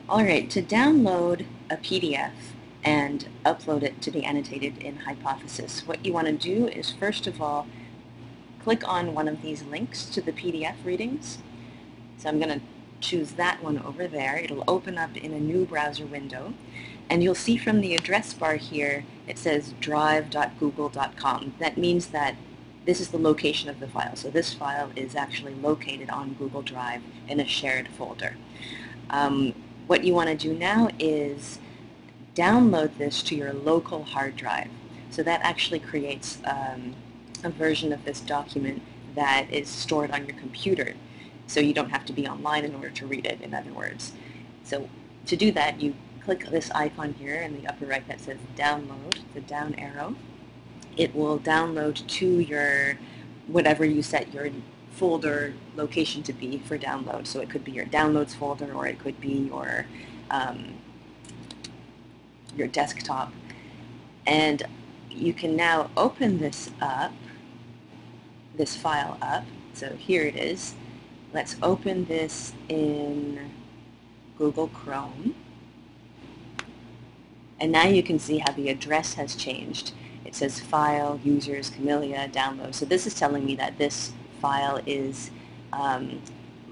Alright, to download a PDF and upload it to be annotated in Hypothesis, what you want to do is first of all click on one of these links to the PDF readings. So I'm going to choose that one over there. It'll open up in a new browser window, and you'll see from the address bar here it says drive.google.com. That means that this is the location of the file. So this file is actually located on Google Drive in a shared folder. What you want to do now is download this to your local hard drive. So that actually creates a version of this document that is stored on your computer. So you don't have to be online in order to read it, in other words. So to do that, you click this icon here in the upper right that says download, the down arrow. It will download to your, whatever you set your folder location to be for download. So it could be your downloads folder, or it could be your desktop. And you can now open this up, this file up. So here it is. Let's open this in Google Chrome. And now you can see how the address has changed. It says File, Users, Camellia, Download. So this is telling me that this file is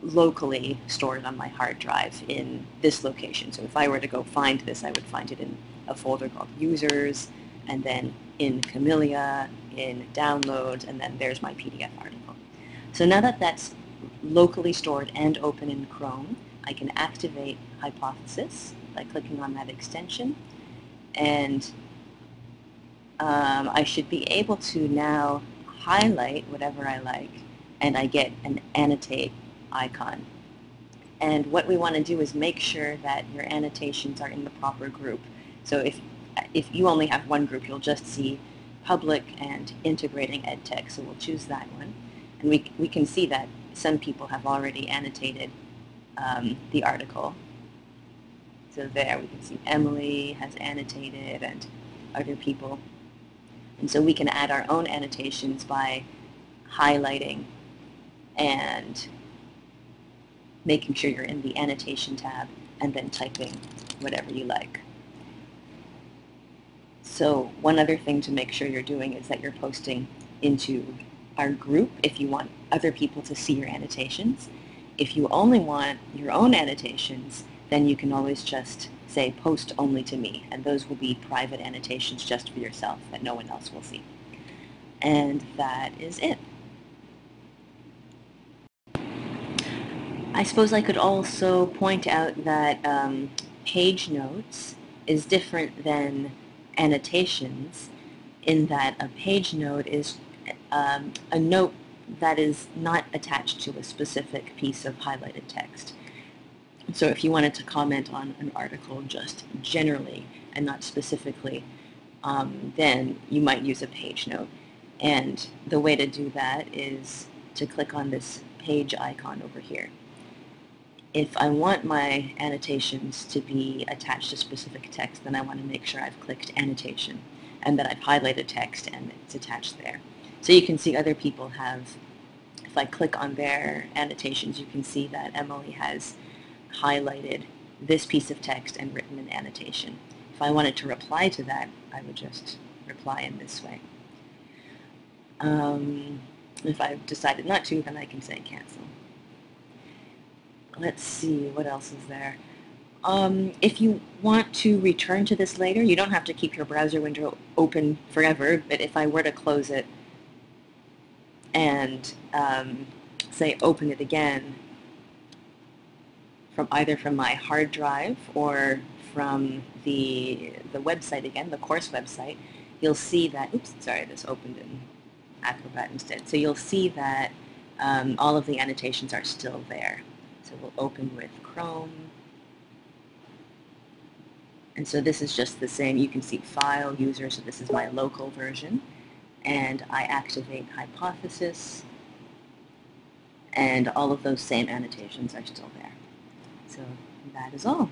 locally stored on my hard drive in this location. So if I were to go find this, I would find it in a folder called Users, and then in Camellia, in Downloads, and then there's my PDF article. So now that that's locally stored and open in Chrome, I can activate Hypothesis by clicking on that extension, and I should be able to now highlight whatever I like, and I get an Annotate icon. And what we want to do is make sure that your annotations are in the proper group. So if you only have one group, you'll just see Public and Integrating EdTech, so we'll choose that one. And we can see that some people have already annotated the article. So there we can see Emily has annotated and other people. And so we can add our own annotations by highlighting and making sure you're in the annotation tab and then typing whatever you like. So one other thing to make sure you're doing is that you're posting into our group if you want other people to see your annotations. If you only want your own annotations, then you can always just say post only to me, and those will be private annotations just for yourself that no one else will see. And that is it. I suppose I could also point out that page notes is different than annotations in that a page note is a note that is not attached to a specific piece of highlighted text. So if you wanted to comment on an article just generally and not specifically, then you might use a page note. And the way to do that is to click on this page icon over here. If I want my annotations to be attached to specific text, then I want to make sure I've clicked annotation and that I've highlighted text and it's attached there. So you can see other people have, if I click on their annotations, you can see that Emily has highlighted this piece of text and written an annotation. If I wanted to reply to that, I would just reply in this way. If I've decided not to, then I can say cancel. Let's see, what else is there? If you want to return to this later, you don't have to keep your browser window open forever, but if I were to close it and say open it again from either from my hard drive or from the website again, the course website, you'll see that, oops, sorry, this opened in Acrobat instead. So you'll see that all of the annotations are still there. So we'll open with Chrome. And so this is just the same. You can see File, User, so this is my local version. And I activate Hypothesis, and all of those same annotations are still there. So that is all.